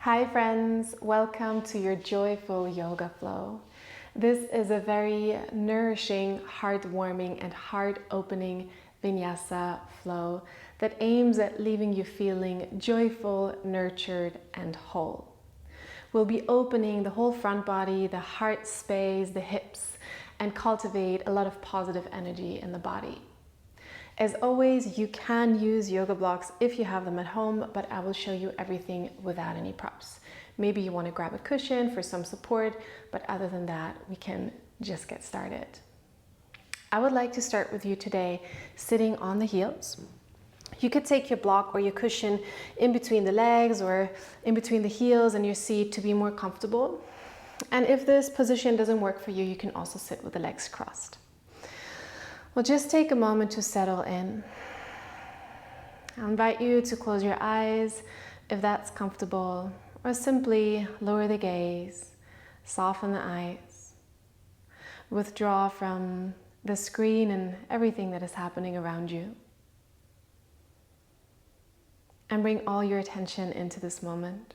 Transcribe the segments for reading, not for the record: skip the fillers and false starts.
Hi friends, welcome to your joyful yoga flow. This is a very nourishing, heart-warming and heart-opening vinyasa flow that aims at leaving you feeling joyful, nurtured and whole. We'll be opening the whole front body, the heart space, the hips, and cultivate a lot of positive energy in the body. As always, you can use yoga blocks if you have them at home, but I will show you everything without any props. Maybe you want to grab a cushion for some support, but other than that, we can just get started. I would like to start with you today sitting on the heels. You could take your block or your cushion in between the legs or in between the heels and your seat to be more comfortable. And if this position doesn't work for you, you can also sit with the legs crossed. Well, just take a moment to settle in. I invite you to close your eyes if that's comfortable, or simply lower the gaze, soften the eyes, withdraw from the screen and everything that is happening around you, and bring all your attention into this moment.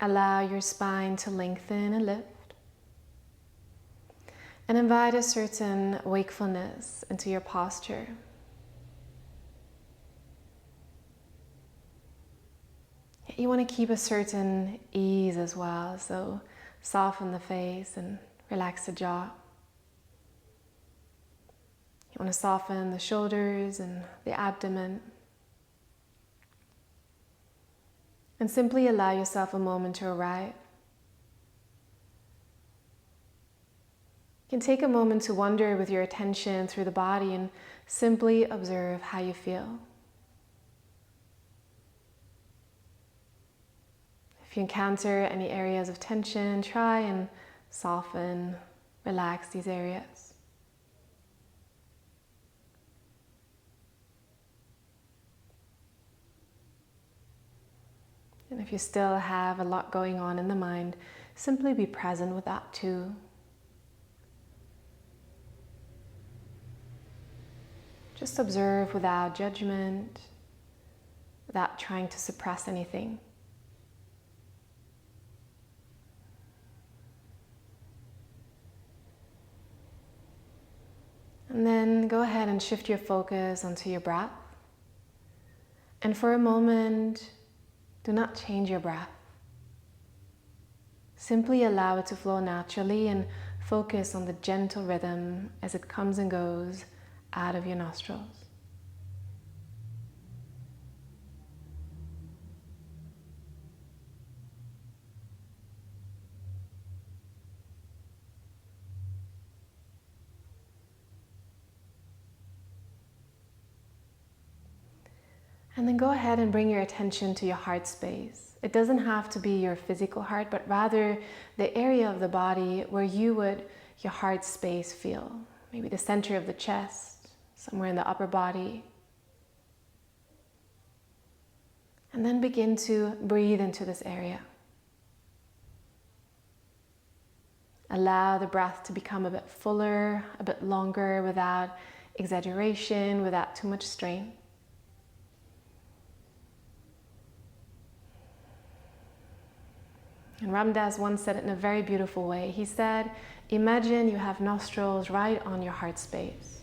Allow your spine to lengthen and lift. And invite a certain wakefulness into your posture. You want to keep a certain ease as well, so soften the face and relax the jaw. You want to soften the shoulders and the abdomen. And simply allow yourself a moment to arrive. You can take a moment to wander with your attention through the body and simply observe how you feel. If you encounter any areas of tension, try and soften, relax these areas. And if you still have a lot going on in the mind, simply be present with that too. Just observe without judgment, without trying to suppress anything. And then go ahead and shift your focus onto your breath. And for a moment, do not change your breath. Simply allow it to flow naturally and focus on the gentle rhythm as it comes and goes out of your nostrils. And then go ahead and bring your attention to your heart space. It doesn't have to be your physical heart, but rather the area of the body where your heart space feel. Maybe the center of the chest, somewhere in the upper body. And then begin to breathe into this area. Allow the breath to become a bit fuller, a bit longer, without exaggeration, without too much strain. And Ram Dass once said it in a very beautiful way. He said, imagine you have nostrils right on your heart space.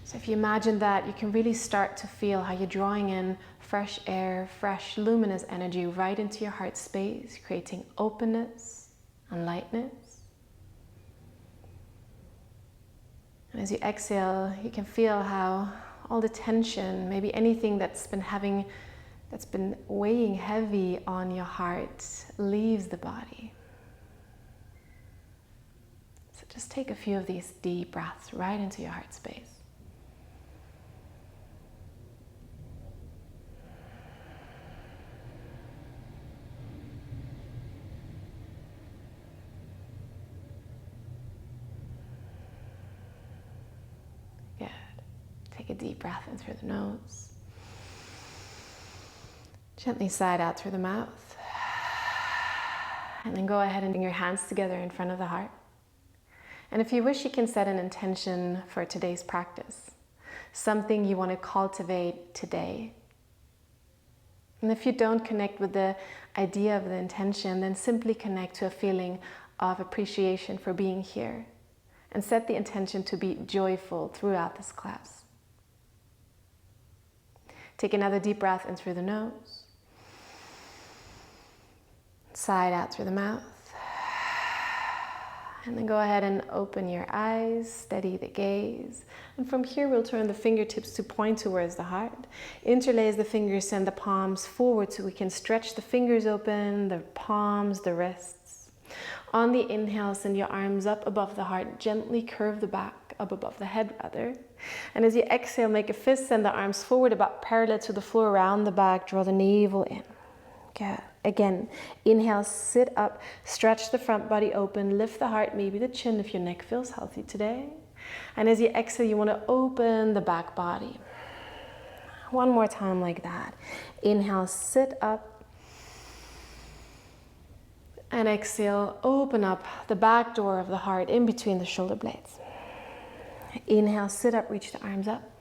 So if you imagine that, you can really start to feel how you're drawing in fresh air, fresh luminous energy right into your heart space, creating openness and lightness. And as you exhale, you can feel how all the tension, maybe anything that's been weighing heavy on your heart, leaves the body. So just take a few of these deep breaths right into your heart space. Good. Take a deep breath in through the nose. Gently sigh out through the mouth. And then go ahead and bring your hands together in front of the heart. And if you wish, you can set an intention for today's practice. something you want to cultivate today. And if you don't connect with the idea of the intention, then simply connect to a feeling of appreciation for being here and set the intention to be joyful throughout this class. Take another deep breath in through the nose, sigh out through the mouth, and then go ahead and open your eyes, steady the gaze. And from here, we'll turn the fingertips to point towards the heart. Interlace the fingers, send the palms forward so we can stretch the fingers open, the palms, the wrists. On the inhale, send your arms up above the heart. Gently curve the back, up above the head rather. And as you exhale, make a fist, send the arms forward about parallel to the floor, around the back, draw the navel in. Good. Again, inhale, sit up, stretch the front body open, lift the heart, maybe the chin if your neck feels healthy today. And as you exhale, you want to open the back body. One more time like that. Inhale, sit up. And exhale, open up the back door of the heart in between the shoulder blades. Inhale, sit up, reach the arms up.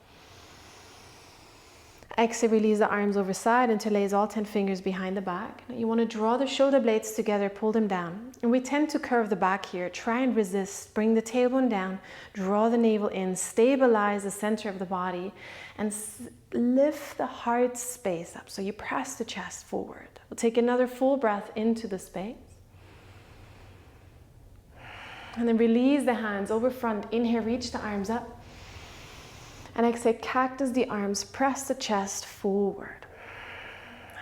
Exhale, release the arms over side, interlace all 10 fingers behind the back. Now you want to draw the shoulder blades together, pull them down. And we tend to curve the back here. Try and resist. Bring the tailbone down, draw the navel in, stabilize the center of the body, and lift the heart space up. So you press the chest forward. We'll take another full breath into the space. And then release the hands over front. Inhale, reach the arms up. And exhale, cactus the arms, press the chest forward.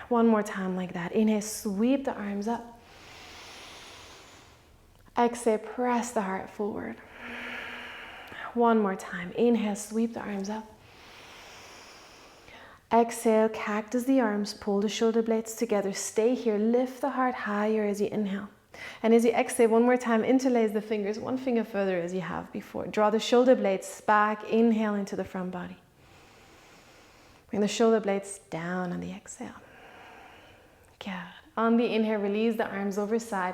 One more time like that. Inhale, sweep the arms up. Exhale, press the heart forward. One more time. Inhale, sweep the arms up. Exhale, cactus the arms, pull the shoulder blades together. Stay here, lift the heart higher as you inhale. And as you exhale, one more time, interlace the fingers, one finger further as you have before. Draw the shoulder blades back, inhale into the front body. Bring the shoulder blades down on the exhale. Good. On the inhale, release the arms over side.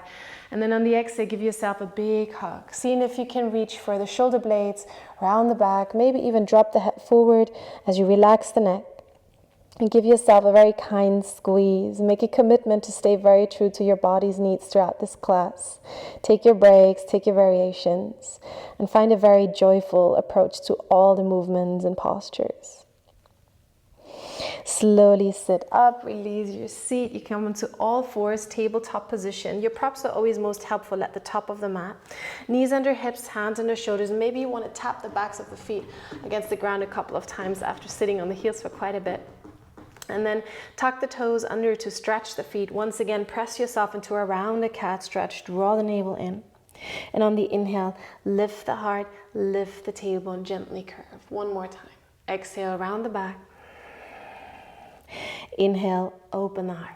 And then on the exhale, give yourself a big hug. Seeing if you can reach for the shoulder blades, round the back, maybe even drop the head forward as you relax the neck. And give yourself a very kind squeeze. Make a commitment to stay very true to your body's needs throughout this class. Take your breaks, take your variations, and find a very joyful approach to all the movements and postures. Slowly sit up, release your seat. You come into all fours, tabletop position. Your props are always most helpful at the top of the mat. Knees under hips, hands under shoulders. Maybe you want to tap the backs of the feet against the ground a couple of times after sitting on the heels for quite a bit. And then tuck the toes under to stretch the feet. Once again, press yourself into a rounded cat stretch. Draw the navel in. And on the inhale, lift the heart, lift the tailbone, gently curve. One more time. Exhale, round the back. Inhale, open the heart.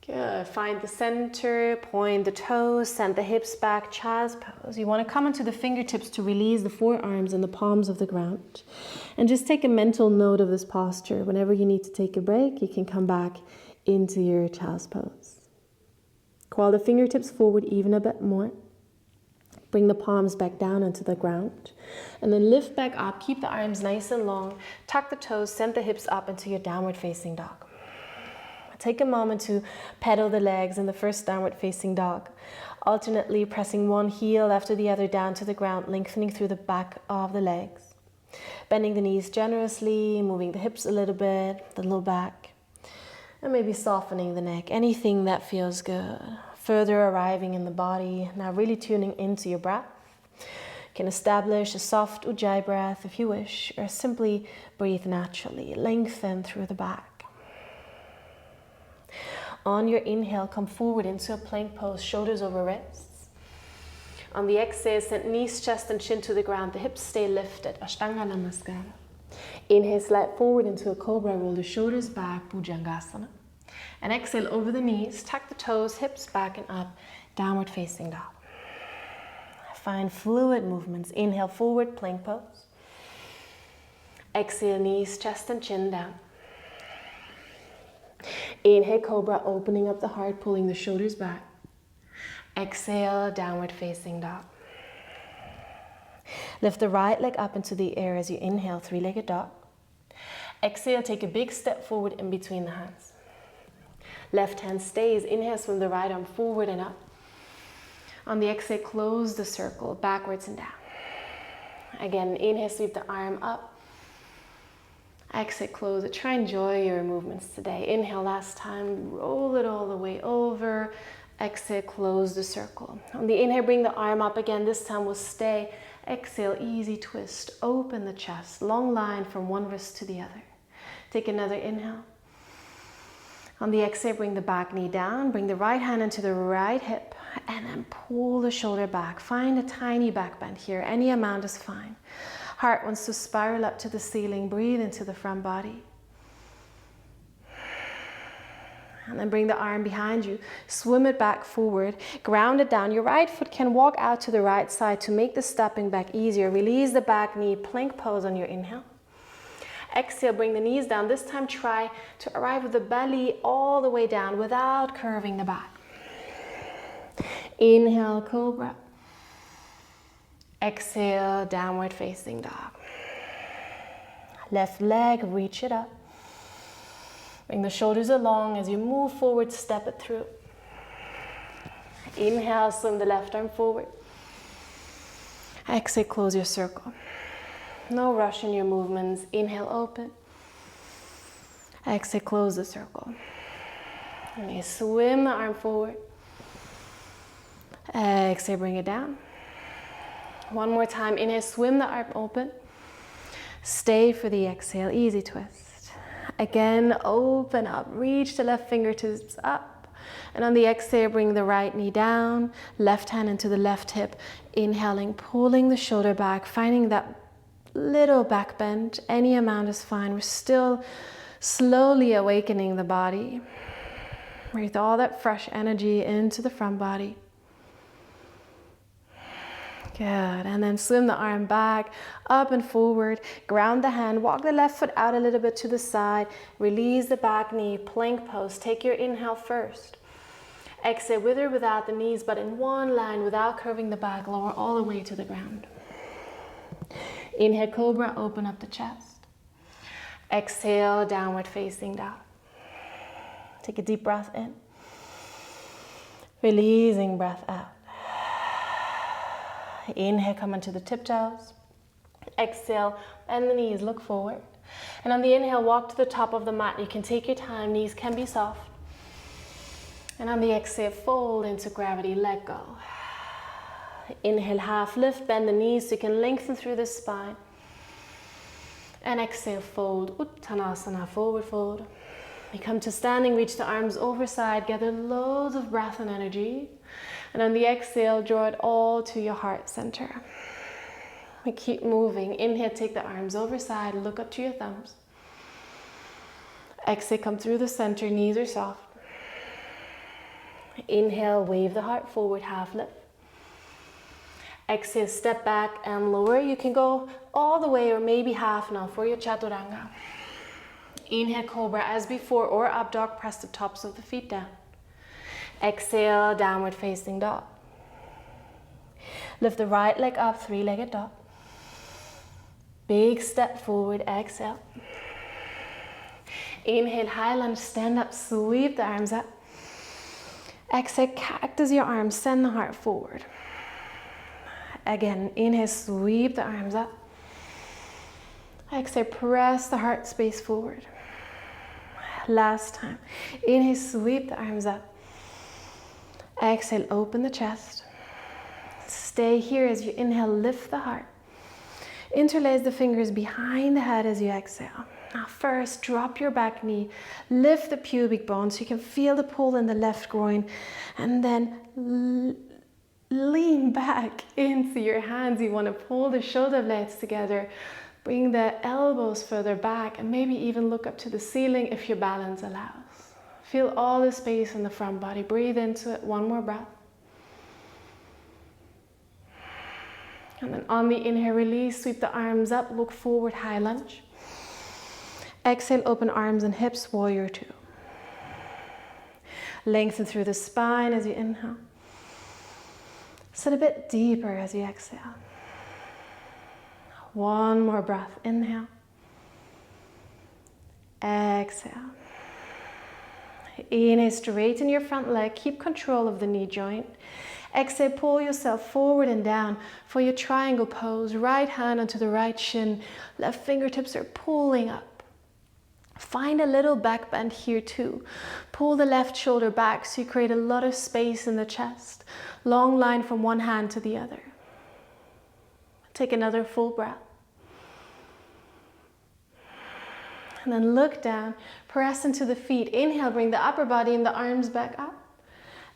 Good. Find the center, point the toes, send the hips back, child's pose. You want to come into the fingertips to release the forearms and the palms of the ground. And just take a mental note of this posture. Whenever you need to take a break, you can come back into your child's pose. Crawl the fingertips forward even a bit more. Bring the palms back down into the ground. And then lift back up. Keep the arms nice and long. Tuck the toes, send the hips up into your downward facing dog. Take a moment to pedal the legs in the first downward facing dog, alternately pressing one heel after the other down to the ground, lengthening through the back of the legs. Bending the knees generously, moving the hips a little bit, the low back, and maybe softening the neck, anything that feels good. Further arriving in the body, now really tuning into your breath. You can establish a soft ujjayi breath if you wish, or simply breathe naturally, lengthen through the back. On your inhale, come forward into a plank pose, shoulders over wrists. On the exhale, send knees, chest, and chin to the ground. The hips stay lifted. Ashtanga Namaskara. Inhale, slide forward into a cobra. Roll the shoulders back, Bhujangasana. And exhale over the knees. Tuck the toes, hips back and up. Downward facing dog. Find fluid movements. Inhale, forward, plank pose. Exhale, knees, chest, and chin down. Inhale, cobra, opening up the heart, pulling the shoulders back. Exhale, downward facing dog. Lift the right leg up into the air as you inhale, three-legged dog. Exhale, take a big step forward in between the hands. Left hand stays. Inhale, swim the right arm forward and up. On the exhale, close the circle, backwards and down. Again, inhale, sweep the arm up. Exhale, close it. Try and enjoy your movements today. Inhale, last time, roll it all the way over. Exhale, close the circle. On the inhale, bring the arm up again. This time we'll stay. Exhale, easy twist. Open the chest. Long line from one wrist to the other. Take another inhale. On the exhale, bring the back knee down. Bring the right hand into the right hip. And then pull the shoulder back. Find a tiny back bend here. Any amount is fine. Heart wants to spiral up to the ceiling. Breathe into the front body. And then bring the arm behind you. Swim it back forward. Ground it down. Your right foot can walk out to the right side to make the stepping back easier. Release the back knee. Plank pose on your inhale. Exhale, bring the knees down. This time try to arrive with the belly all the way down without curving the back. Inhale, cobra. Exhale, downward facing dog. Left leg, reach it up. Bring the shoulders along as you move forward, step it through. Inhale, swim the left arm forward. Exhale, close your circle. No rush in your movements. Inhale, open. Exhale, close the circle. And you swim the arm forward. Exhale, bring it down. One more time. Inhale, swim the arm open. Stay for the exhale. Easy twist. Again, open up. Reach the left fingertips up. And on the exhale, bring the right knee down. Left hand into the left hip. Inhaling, pulling the shoulder back. Finding that little back bend. Any amount is fine. We're still slowly awakening the body. Breathe all that fresh energy into the front body. Good, and then swim the arm back, up and forward, ground the hand, walk the left foot out a little bit to the side, release the back knee, plank pose. Take your inhale first. Exhale with or without the knees, but in one line without curving the back, lower all the way to the ground. Inhale, cobra, open up the chest. Exhale, downward facing dog. Take a deep breath in. Releasing breath out. Inhale, come onto the tiptoes. Exhale, bend the knees, look forward. And on the inhale, walk to the top of the mat. You can take your time, knees can be soft. And on the exhale, fold into gravity, let go. Inhale, half lift, bend the knees so you can lengthen through the spine. And exhale, fold, Uttanasana, forward fold. You come to standing, reach the arms overside, gather loads of breath and energy. And on the exhale, draw it all to your heart center. We keep moving. Inhale, take the arms overside, look up to your thumbs. Exhale, come through the center, knees are soft. Inhale, wave the heart forward, half lift. Exhale, step back and lower. You can go all the way or maybe half now for your chaturanga. Inhale, cobra as before, or up dog, press the tops of the feet down. Exhale, downward facing dog. Lift the right leg up, three-legged dog. Big step forward, exhale. Inhale, high lunge, stand up, sweep the arms up. Exhale, cactus your arms, send the heart forward. Again, inhale, sweep the arms up. Exhale, press the heart space forward. Last time. Inhale, sweep the arms up. Exhale, open the chest. Stay here as you inhale, lift the heart. Interlace the fingers behind the head as you exhale. Now first, drop your back knee, lift the pubic bone so you can feel the pull in the left groin, and then lean back into your hands. You want to pull the shoulder blades together, bring the elbows further back, and maybe even look up to the ceiling if your balance allows. Feel all the space in the front body. Breathe into it. One more breath. And then on the inhale, release, sweep the arms up, look forward, high lunge. Exhale, open arms and hips, warrior two. Lengthen through the spine as you inhale. Sit a bit deeper as you exhale. One more breath. Inhale. Exhale. Inhale, straighten your front leg. Keep control of the knee joint. Exhale, pull yourself forward and down for your triangle pose. Right hand onto the right shin. Left fingertips are pulling up. Find a little back bend here too. Pull the left shoulder back so you create a lot of space in the chest. Long line from one hand to the other. Take another full breath. And then look down, press into the feet. Inhale, bring the upper body and the arms back up.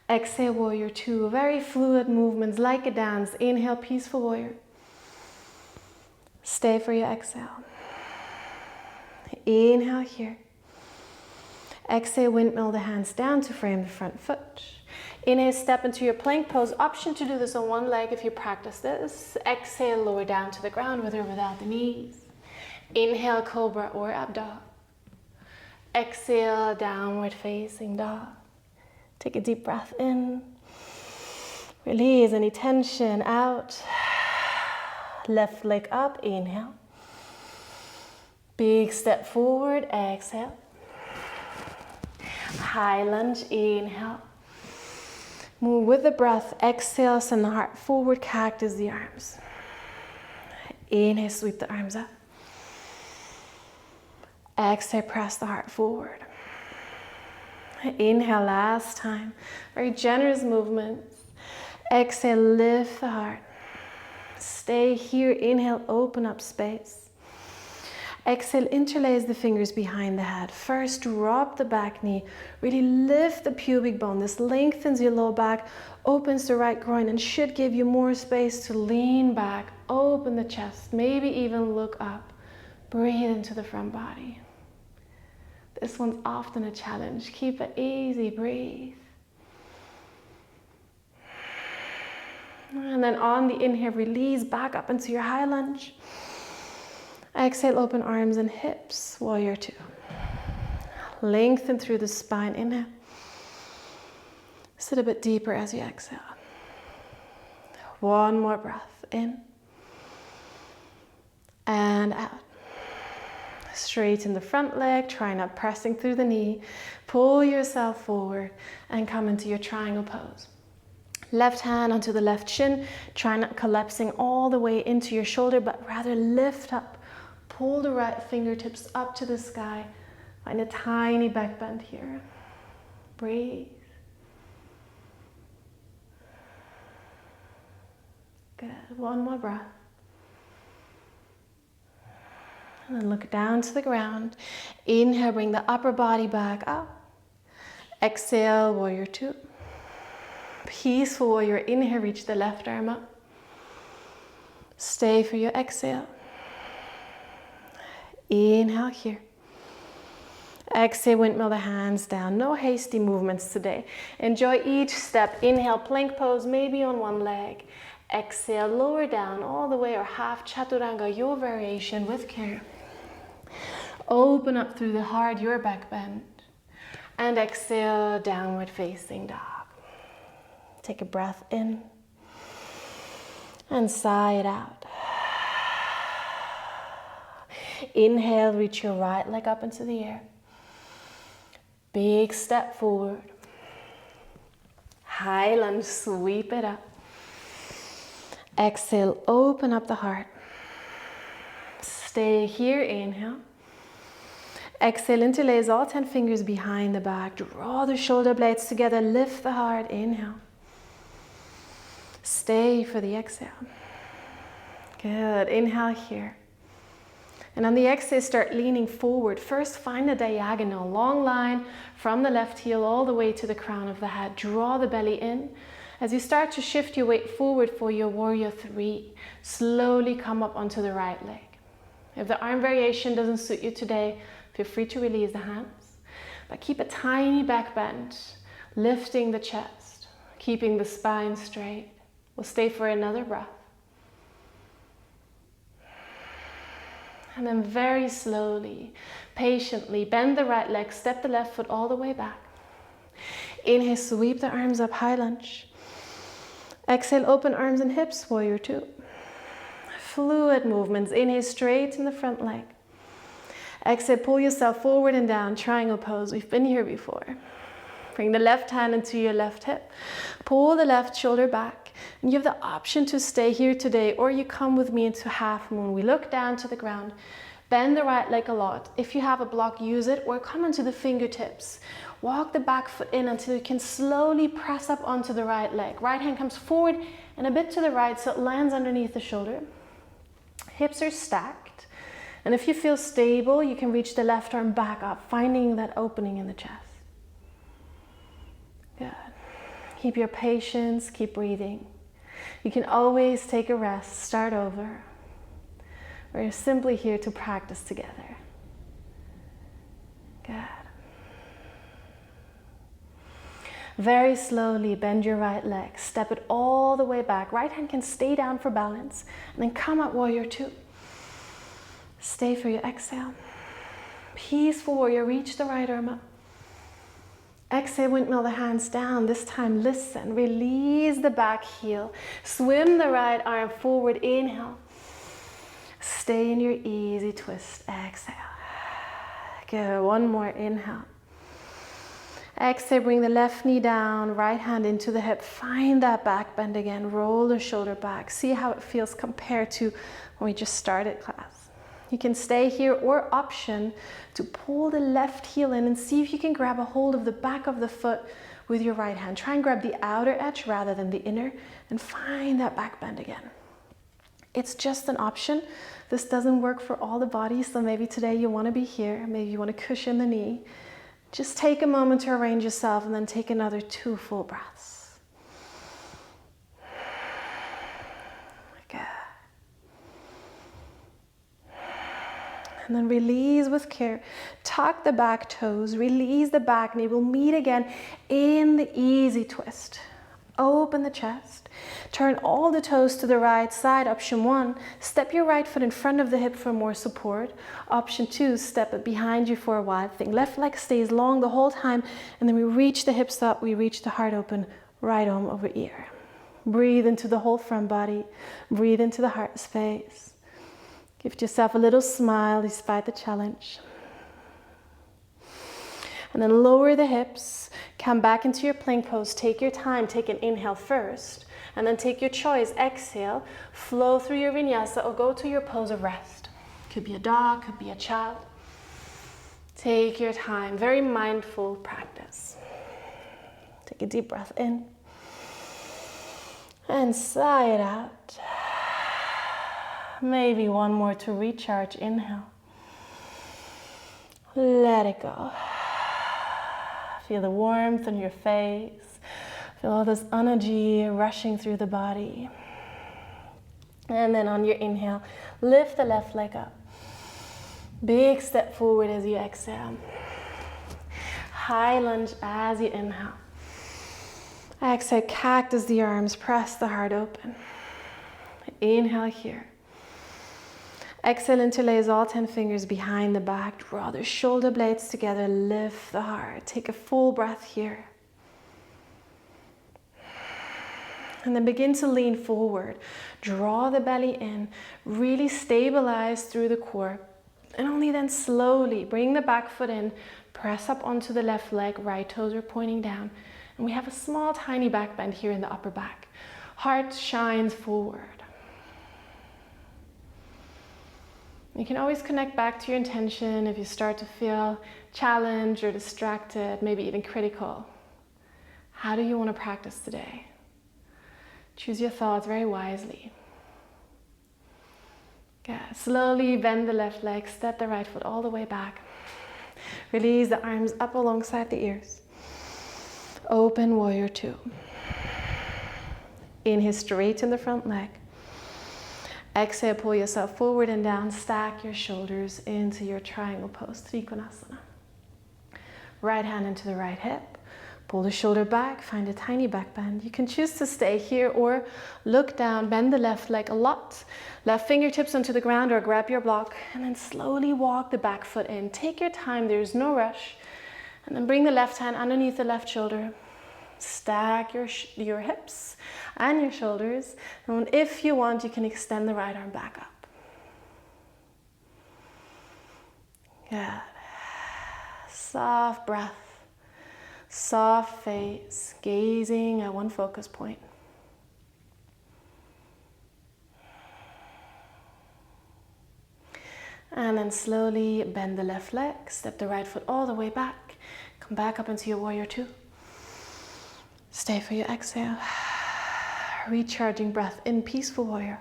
Exhale, warrior two. Very fluid movements like a dance. Inhale, peaceful warrior. Stay for your exhale. Inhale here. Exhale, windmill the hands down to frame the front foot. Inhale, step into your plank pose. Option to do this on one leg if you practice this. Exhale, lower down to the ground with or without the knees. Inhale, cobra or up dog. Exhale, downward facing dog. Take a deep breath in. Release any tension out. Left leg up, inhale. Big step forward, exhale. High lunge, inhale. Move with the breath, exhale, send the heart forward, cactus the arms. Inhale, sweep the arms up. Exhale, press the heart forward. Inhale, last time. Very generous movements. Exhale, lift the heart. Stay here, inhale, open up space. Exhale, interlace the fingers behind the head. First, drop the back knee. Really lift the pubic bone. This lengthens your low back, opens the right groin, and should give you more space to lean back, open the chest, maybe even look up. Breathe into the front body. This one's often a challenge. Keep it easy, breathe. And then on the inhale, release back up into your high lunge. Exhale, open arms and hips, warrior two. Lengthen through the spine, inhale. Sit a bit deeper as you exhale. One more breath, in and out. Straighten the front leg, try not pressing through the knee. Pull yourself forward and come into your triangle pose. Left hand onto the left shin. Try not collapsing all the way into your shoulder, but rather lift up. Pull the right fingertips up to the sky. Find a tiny back bend here. Breathe. Good. One more breath. And then look down to the ground. Inhale, bring the upper body back up. Exhale, warrior two. Peaceful warrior. Inhale, reach the left arm up. Stay for your exhale. Inhale here. Exhale, windmill the hands down. No hasty movements today. Enjoy each step. Inhale, plank pose, maybe on one leg. Exhale, lower down all the way, or half chaturanga, your variation with care. Open up through the heart, your back bend. And exhale, downward facing dog. Take a breath in. And sigh it out. Inhale, reach your right leg up into the air. Big step forward. High lunge, sweep it up. Exhale, open up the heart. Stay here, inhale. Exhale, interlace all 10 fingers behind the back. Draw the shoulder blades together, lift the heart, inhale. Stay for the exhale. Good, inhale here. And on the exhale, start leaning forward. First, find a diagonal, long line from the left heel all the way to the crown of the head. Draw the belly in. As you start to shift your weight forward for your warrior three, slowly come up onto the right leg. If the arm variation doesn't suit you today, feel free to release the hands. But keep a tiny back bend, lifting the chest, keeping the spine straight. We'll stay for another breath. And then very slowly, patiently, bend the right leg, step the left foot all the way back. Inhale, sweep the arms up, high lunge. Exhale, open arms and hips, warrior two. fluid movements. Inhale, straighten the front leg. Exhale, pull yourself forward and down, triangle pose. We've been here before. Bring the left hand into your left hip. Pull the left shoulder back. And you have the option to stay here today, or you come with me into half moon. We look down to the ground. Bend the right leg a lot. If you have a block, use it, or come into the fingertips. Walk the back foot in until you can slowly press up onto the right leg. Right hand comes forward and a bit to the right so it lands underneath the shoulder. Hips are stacked. And if you feel stable, you can reach the left arm back up, finding that opening in the chest. Good. Keep your patience, keep breathing. You can always take a rest, start over. We're simply here to practice together. Good. Very slowly bend your right leg, step it all the way back. Right hand can stay down for balance, and then come up, warrior two. Stay for your exhale. Peaceful warrior, reach the right arm up. Exhale, windmill the hands down. This time listen, release the back heel. Swim the right arm forward, inhale. Stay in your easy twist, exhale. Good, one more, inhale. Exhale, bring the left knee down, right hand into the hip. Find that back bend again, roll the shoulder back. See how it feels compared to when we just started class. You can stay here, or option to pull the left heel in and see if you can grab a hold of the back of the foot with your right hand. Try and grab the outer edge rather than the inner and find that back bend again. It's just an option. This doesn't work for all the bodies, so maybe today you want to be here, maybe you want to cushion the knee. Just take a moment to arrange yourself and then take another 2 full breaths. Good. And then release with care. Tuck the back toes, release the back knee. We'll meet again in the easy twist. Open the chest. Turn all the toes to the right side. Option 1, step your right foot in front of the hip for more support. Option 2, step it behind you for a wide thing. Left leg stays long the whole time, and then we reach the hips up, we reach the heart open, right arm over ear. Breathe into the whole front body. Breathe into the heart space. Give yourself a little smile despite the challenge. And then lower the hips, come back into your plank pose. Take your time, take an inhale first, and then take your choice. Exhale, flow through your vinyasa or go to your pose of rest. Could be a dog, could be a child. Take your time, very mindful practice. Take a deep breath in and sigh it out. Maybe one more to recharge. Inhale. Let it go. Feel the warmth on your face. Feel all this energy rushing through the body. And then on your inhale, lift the left leg up. Big step forward as you exhale. High lunge as you inhale. Exhale, cactus the arms, press the heart open. Inhale here. Exhale, interlace all 10 fingers behind the back. Draw the shoulder blades together, lift the heart. Take a full breath here. And then begin to lean forward. Draw the belly in. Really stabilize through the core. And only then slowly bring the back foot in. Press up onto the left leg. Right toes are pointing down. And we have a small, tiny back bend here in the upper back. Heart shines forward. You can always connect back to your intention if you start to feel challenged or distracted, maybe even critical. How do you want to practice today? Choose your thoughts very wisely. Good. Slowly bend the left leg, step the right foot all the way back. Release the arms up alongside the ears. Open warrior two. Inhale, straighten the front leg. Exhale, pull yourself forward and down. Stack your shoulders into your triangle pose, Trikonasana. Right hand into the right hip. Pull the shoulder back, find a tiny back bend. You can choose to stay here or look down, bend the left leg a lot. Left fingertips onto the ground or grab your block and then slowly walk the back foot in. Take your time, there's no rush. And then bring the left hand underneath the left shoulder. Stack your hips and your shoulders. And if you want, you can extend the right arm back up. Good. Soft breath, soft face, gazing at one focus point. And then slowly bend the left leg, step the right foot all the way back, come back up into your warrior two. Stay for your exhale. Recharging breath in, peaceful warrior.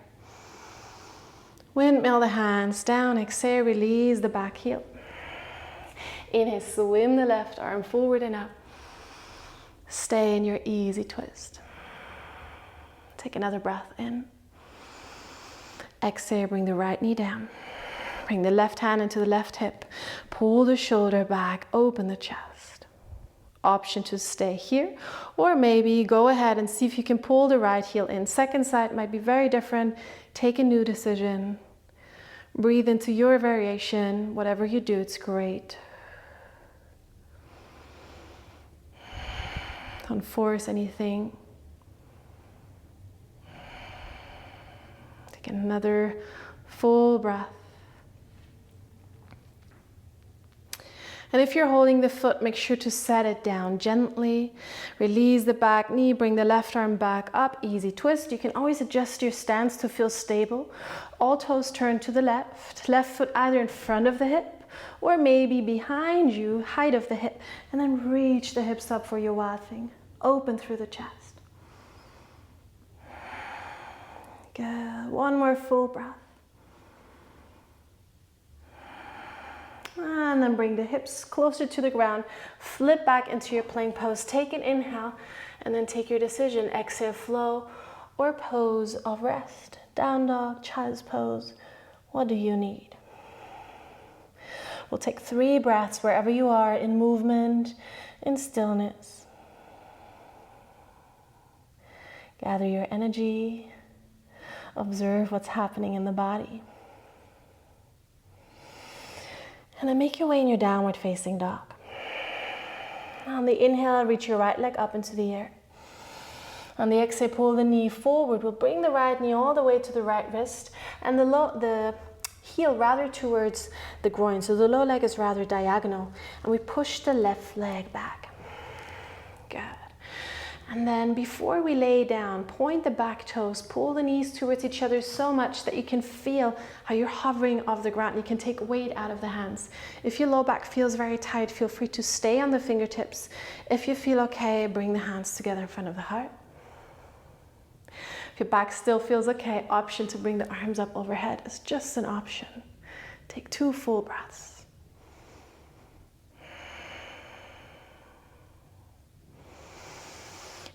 Windmill the hands down, exhale, release the back heel. Inhale, swim the left arm forward and up. Stay in your easy twist. Take another breath in. Exhale, bring the right knee down. Bring the left hand into the left hip. Pull the shoulder back, open the chest. Option to stay here, or maybe go ahead and see if you can pull the right heel in. Second side might be very different. Take a new decision. Breathe into your variation. Whatever you do, it's great. Don't force anything. Take another full breath. And if you're holding the foot, make sure to set it down gently. Release the back knee, bring the left arm back up, easy twist. You can always adjust your stance to feel stable. All toes turn to the left. Left foot either in front of the hip or maybe behind you, height of the hip. And then reach the hips up for your wild thing. Open through the chest. Good. One more full breath. And then bring the hips closer to the ground. Flip back into your plank pose. Take an inhale and then take your decision. Exhale, flow or pose of rest. Down dog, child's pose. What do you need? We'll take 3 breaths wherever you are, in movement, in stillness. Gather your energy. Observe what's happening in the body. And then make your way in your downward facing dog. On the inhale, reach your right leg up into the air. On the exhale, pull the knee forward. We'll bring the right knee all the way to the right wrist and the heel rather towards the groin. So the low leg is rather diagonal. And we push the left leg back. Good. And then before we lay down, point the back toes, pull the knees towards each other so much that you can feel how you're hovering off the ground. You can take weight out of the hands. If your low back feels very tight, feel free to stay on the fingertips. If you feel okay, bring the hands together in front of the heart. If your back still feels okay, option to bring the arms up overhead is just an option. Take 2 full breaths.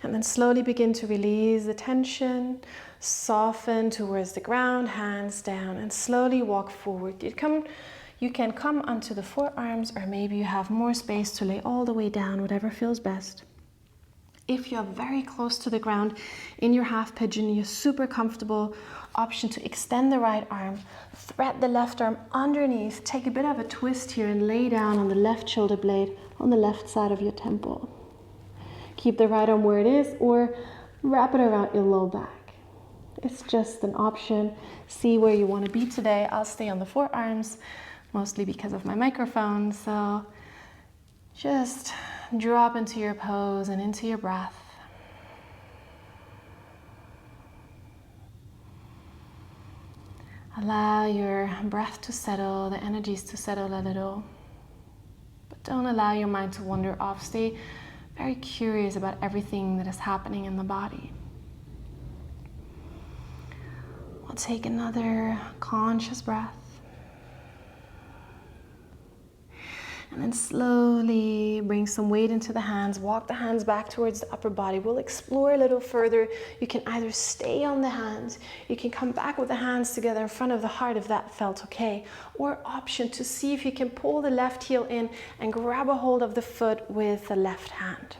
And then slowly begin to release the tension, soften towards the ground, hands down, and slowly walk forward. You can come onto the forearms, or maybe you have more space to lay all the way down, whatever feels best. If you're very close to the ground in your half pigeon, you're super comfortable, option to extend the right arm, thread the left arm underneath, take a bit of a twist here and lay down on the left shoulder blade on the left side of your temple. Keep the right arm where it is or wrap it around your low back. It's just an option. See where you want to be today. I'll stay on the forearms, mostly because of my microphone. So just drop into your pose and into your breath. Allow your breath to settle, the energies to settle a little. But don't allow your mind to wander off. Stay very curious about everything that is happening in the body. We'll take another conscious breath. And then slowly bring some weight into the hands. Walk the hands back towards the upper body. We'll explore a little further. You can either stay on the hands. You can come back with the hands together in front of the heart if that felt okay. Or option to see if you can pull the left heel in and grab a hold of the foot with the left hand.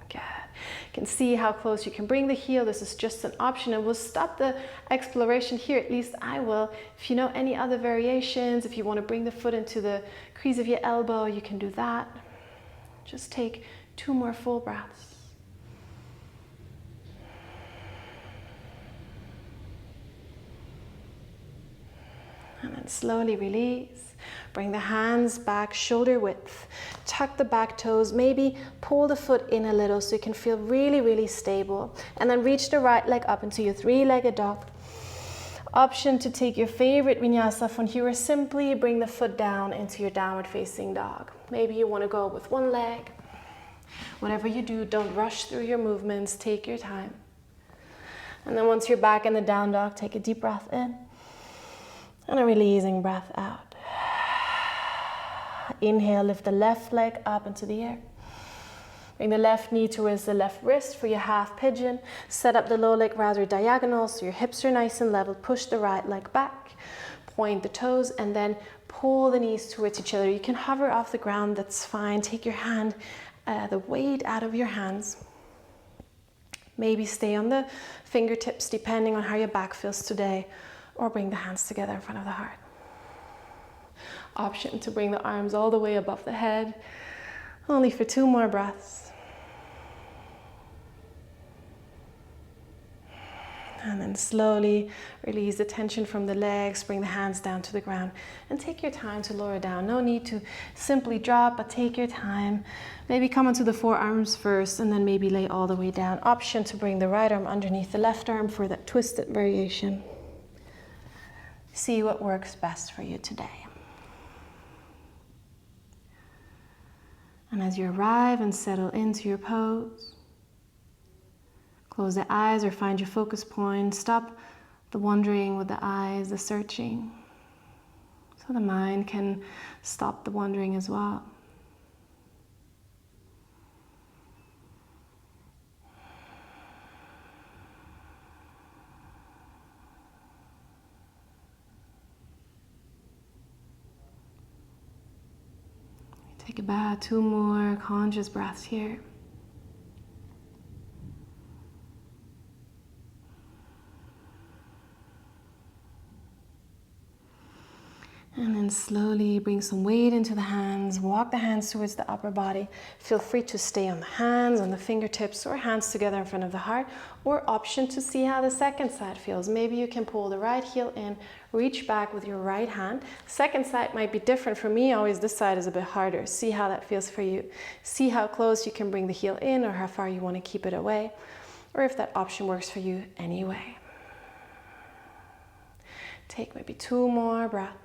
Good. You can see how close you can bring the heel. This is just an option, and we'll stop the exploration here. At least I will. If you know any other variations, if you want to bring the foot into the crease of your elbow, you can do that. Just take 2 more full breaths. And then slowly release. Bring the hands back, shoulder width. Tuck the back toes, maybe pull the foot in a little so you can feel really, really stable. And then reach the right leg up into your three-legged dog. Option to take your favorite vinyasa from here or simply bring the foot down into your downward facing dog. Maybe you want to go with one leg. Whatever you do, don't rush through your movements, take your time. And then once you're back in the down dog, take a deep breath in and a releasing breath out. Inhale, lift the left leg up into the air. Bring the left knee towards the left wrist for your half pigeon. Set up the low leg rather diagonal so your hips are nice and level. Push the right leg back, point the toes, and then pull the knees towards each other. You can hover off the ground, that's fine. Take your hand, the weight out of your hands. Maybe stay on the fingertips depending on how your back feels today, or bring the hands together in front of the heart. Option to bring the arms all the way above the head, only for 2 more breaths. And then slowly release the tension from the legs, bring the hands down to the ground, and take your time to lower down. No need to simply drop, but take your time. Maybe come onto the forearms first, and then maybe lay all the way down. Option to bring the right arm underneath the left arm for that twisted variation. See what works best for you today. And as you arrive and settle into your pose, close the eyes or find your focus point. Stop the wandering with the eyes, the searching, so the mind can stop the wandering as well. Take about 2 more conscious breaths here. And then slowly bring some weight into the hands. Walk the hands towards the upper body. Feel free to stay on the hands, on the fingertips, or hands together in front of the heart. Or option to see how the second side feels. Maybe you can pull the right heel in, reach back with your right hand. Second side might be different. For me, always this side is a bit harder. See how that feels for you. See how close you can bring the heel in or how far you want to keep it away. Or if that option works for you anyway. Take maybe 2 more breaths.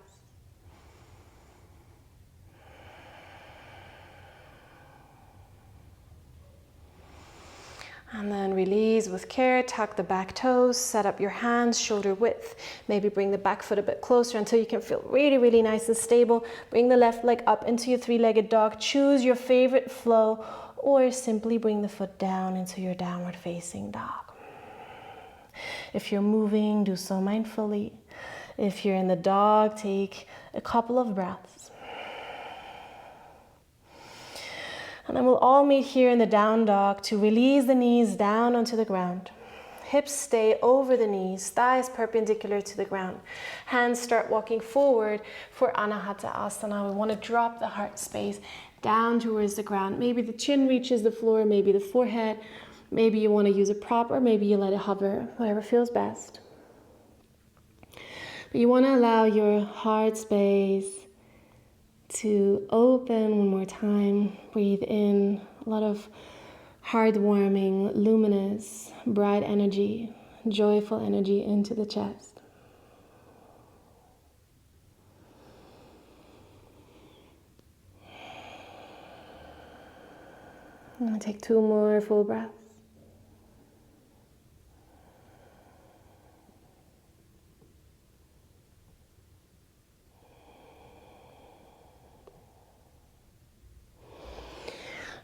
And then release with care, tuck the back toes, set up your hands, shoulder width. Maybe bring the back foot a bit closer until you can feel really, really nice and stable. Bring the left leg up into your three-legged dog. Choose your favorite flow, or simply bring the foot down into your downward facing dog. If you're moving, do so mindfully. If you're in the dog, take a couple of breaths. And then we'll all meet here in the down dog to release the knees down onto the ground. Hips stay over the knees, thighs perpendicular to the ground. Hands start walking forward for Anahata Asana. We want to drop the heart space down towards the ground. Maybe the chin reaches the floor, maybe the forehead. Maybe you want to use a prop, or maybe you let it hover, whatever feels best. But you want to allow your heart space to open one more time. Breathe in a lot of heart-warming, luminous, bright energy, joyful energy into the chest. I'm going to take 2 more full breaths.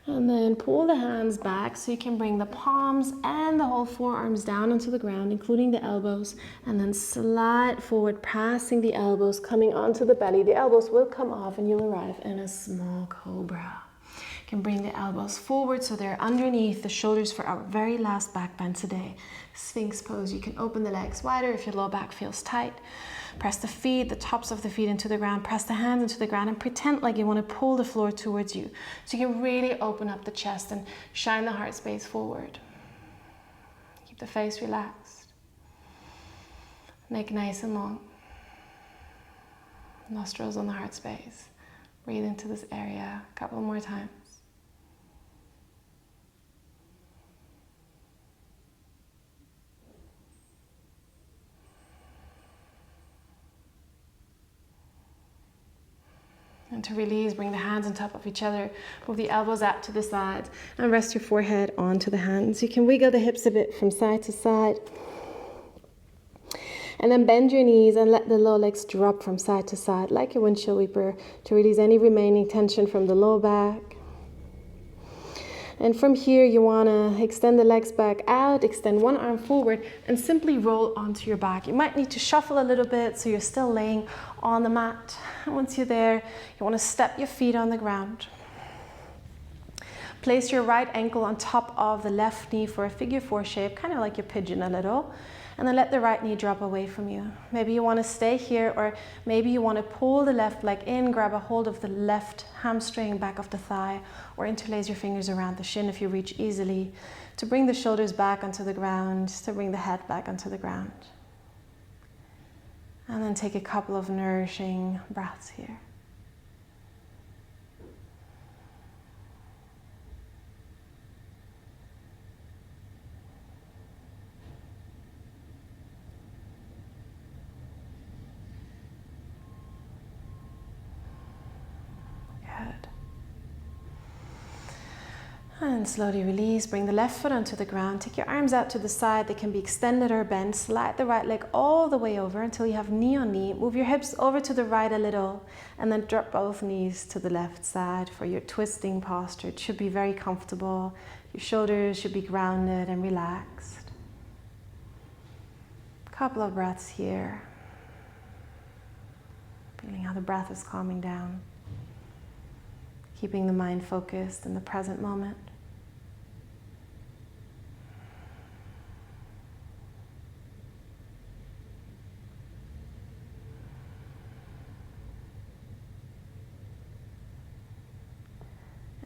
And then pull the hands back so you can bring the palms and the whole forearms down onto the ground, including the elbows, and then slide forward, passing the elbows, coming onto the belly. The elbows will come off and you'll arrive in a small cobra. You can bring the elbows forward so they're underneath the shoulders for our very last back bend today. Sphinx pose. You can open the legs wider if your low back feels tight. Press the feet, the tops of the feet into the ground. Press the hands into the ground and pretend like you want to pull the floor towards you. So you can really open up the chest and shine the heart space forward. Keep the face relaxed. Neck nice and long. Nostrils on the heart space. Breathe into this area a couple more times. And to release, bring the hands on top of each other. Move the elbows out to the side and rest your forehead onto the hands. You can wiggle the hips a bit from side to side. And then bend your knees and let the low legs drop from side to side like your windshield wiper to release any remaining tension from the low back. And from here, you want to extend the legs back out, extend one arm forward, and simply roll onto your back. You might need to shuffle a little bit so you're still laying on the mat. And once you're there, you want to step your feet on the ground. Place your right ankle on top of the left knee for a figure four shape, kind of like your pigeon a little. And then let the right knee drop away from you. Maybe you want to stay here, or maybe you want to pull the left leg in, grab a hold of the left hamstring, back of the thigh, or interlace your fingers around the shin if you reach easily, to bring the shoulders back onto the ground, to bring the head back onto the ground. And then take a couple of nourishing breaths here. And slowly release, bring the left foot onto the ground, take your arms out to the side, they can be extended or bent, slide the right leg all the way over until you have knee on knee, move your hips over to the right a little, and then drop both knees to the left side for your twisting posture. It should be very comfortable, your shoulders should be grounded and relaxed. Couple of breaths here, feeling how the breath is calming down, keeping the mind focused in the present moment.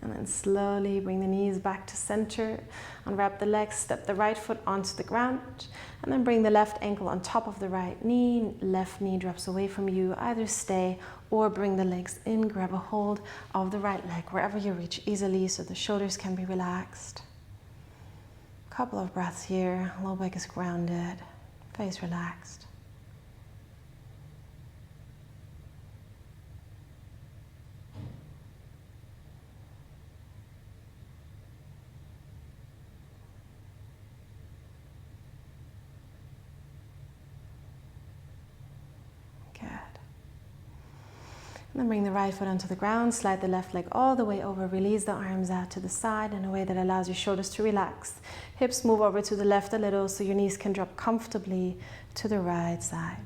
And then slowly bring the knees back to center, unwrap the legs, step the right foot onto the ground, and then bring the left ankle on top of the right knee, left knee drops away from you, either stay or bring the legs in, grab a hold of the right leg wherever you reach easily so the shoulders can be relaxed. Couple of breaths here, low back is grounded, face relaxed. Then bring the right foot onto the ground, slide the left leg all the way over, release the arms out to the side in a way that allows your shoulders to relax. Hips move over to the left a little so your knees can drop comfortably to the right side.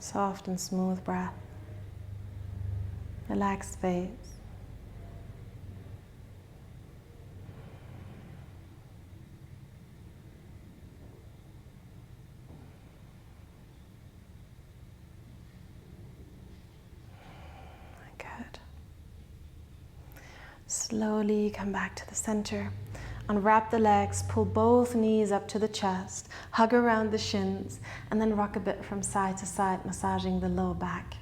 Soft and smooth breath. Relaxed face. Slowly come back to the center. Unwrap the legs, pull both knees up to the chest, hug around the shins, and then rock a bit from side to side, massaging the low back.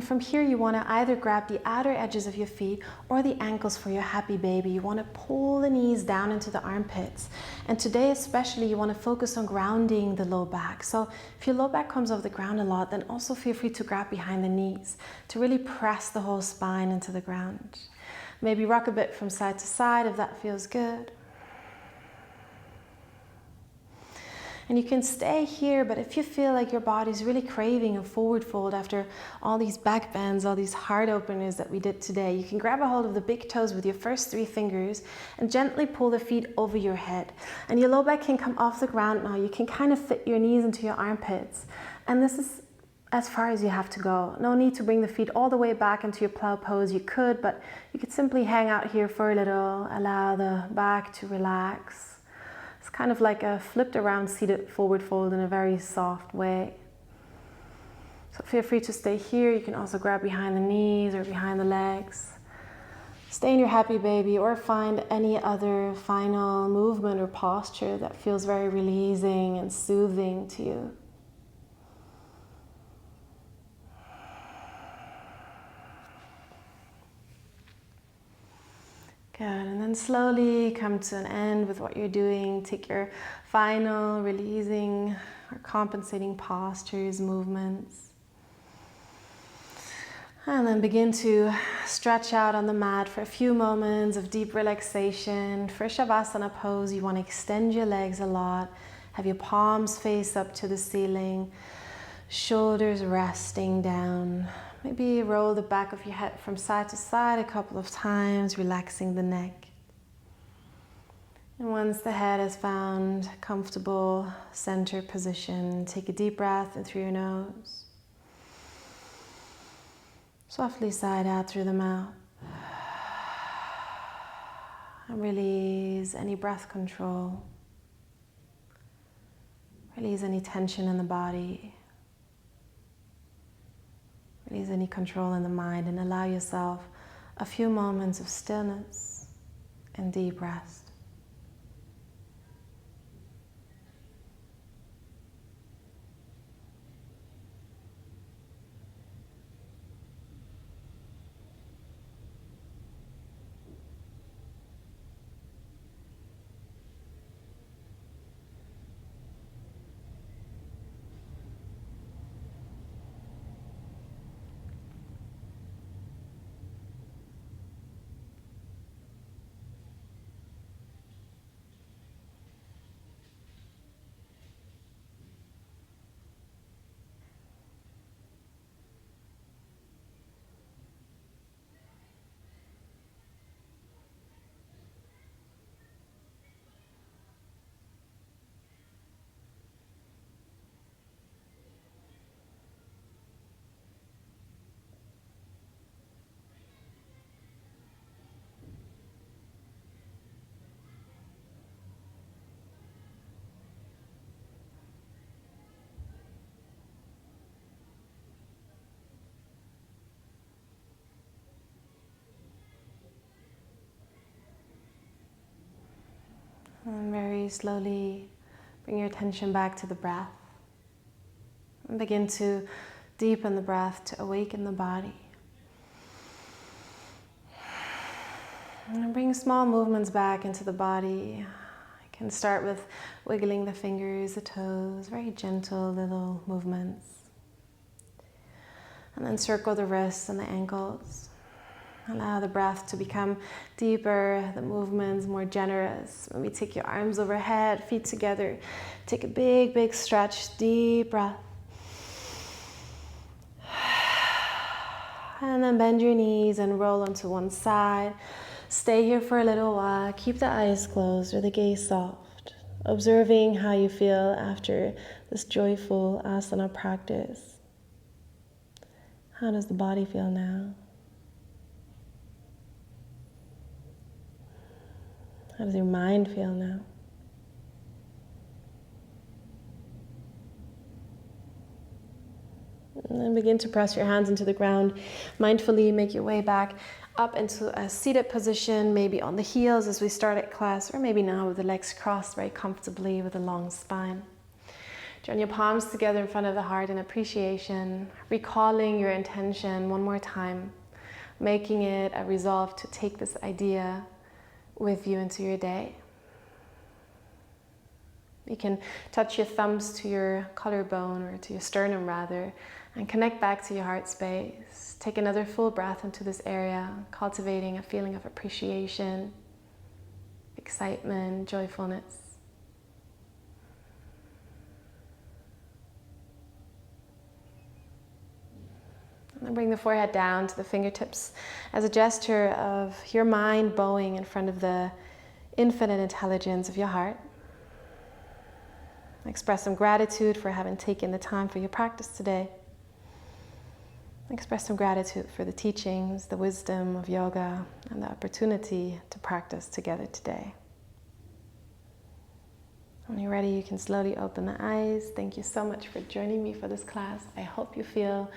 From here, you want to either grab the outer edges of your feet or the ankles for your happy baby. You want to pull the knees down into the armpits. And today especially, you want to focus on grounding the low back. So if your low back comes off the ground a lot, then also feel free to grab behind the knees to really press the whole spine into the ground. Maybe rock a bit from side to side if that feels good. And you can stay here, but if you feel like your body's really craving a forward fold after all these back bends, all these heart openers that we did today, you can grab a hold of the big toes with your first 3 fingers and gently pull the feet over your head. And your low back can come off the ground now. You can kind of fit your knees into your armpits. And this is as far as you have to go. No need to bring the feet all the way back into your plow pose. You could, but you could simply hang out here for a little, allow the back to relax. It's kind of like a flipped around seated forward fold in a very soft way. So feel free to stay here. You can also grab behind the knees or behind the legs. Stay in your happy baby or find any other final movement or posture that feels very releasing and soothing to you. Good, and then slowly come to an end with what you're doing. Take your final releasing or compensating postures, movements. And then begin to stretch out on the mat for a few moments of deep relaxation. For Shavasana pose, you want to extend your legs a lot. Have your palms face up to the ceiling. Shoulders resting down. Maybe roll the back of your head from side to side a couple of times, relaxing the neck. And once the head has found a comfortable center position, take a deep breath in through your nose. Softly sigh out through the mouth. And release any breath control. Release any tension in the body. Release any control in the mind and allow yourself a few moments of stillness and deep rest. And very slowly bring your attention back to the breath. And begin to deepen the breath to awaken the body. And bring small movements back into the body. You can start with wiggling the fingers, the toes, very gentle little movements. And then circle the wrists and the ankles. Allow the breath to become deeper, the movements more generous. Maybe take your arms overhead, feet together. Take a big, big stretch, deep breath. And then bend your knees and roll onto one side. Stay here for a little while. Keep the eyes closed or the gaze soft. Observing how you feel after this joyful asana practice. How does the body feel now? How does your mind feel now? And then begin to press your hands into the ground. Mindfully make your way back up into a seated position, maybe on the heels as we start at class, or maybe now with the legs crossed very comfortably with a long spine. Join your palms together in front of the heart in appreciation, recalling your intention one more time, making it a resolve to take this idea with you into your day. You can touch your thumbs to your collarbone or to your sternum rather, and connect back to your heart space. Take another full breath into this area, cultivating a feeling of appreciation, excitement, joyfulness. And bring the forehead down to the fingertips as a gesture of your mind bowing in front of the infinite intelligence of your heart. Express some gratitude for having taken the time for your practice today. Express some gratitude for the teachings, the wisdom of yoga, and the opportunity to practice together today. When you're ready, you can slowly open the eyes. Thank you so much for joining me for this class. I hope you feel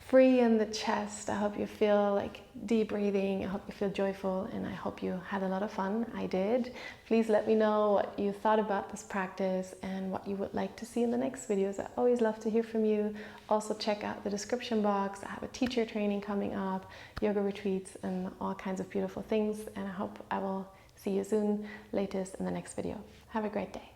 free in the chest. I hope you feel like deep breathing. I hope you feel joyful, and I hope you had a lot of fun. I did. Please let me know what you thought about this practice and what you would like to see in the next videos. I always love to hear from you. Also check out the description box. I have a teacher training coming up, yoga retreats, and all kinds of beautiful things. And I hope I will see you soon, latest in the next video. Have a great day.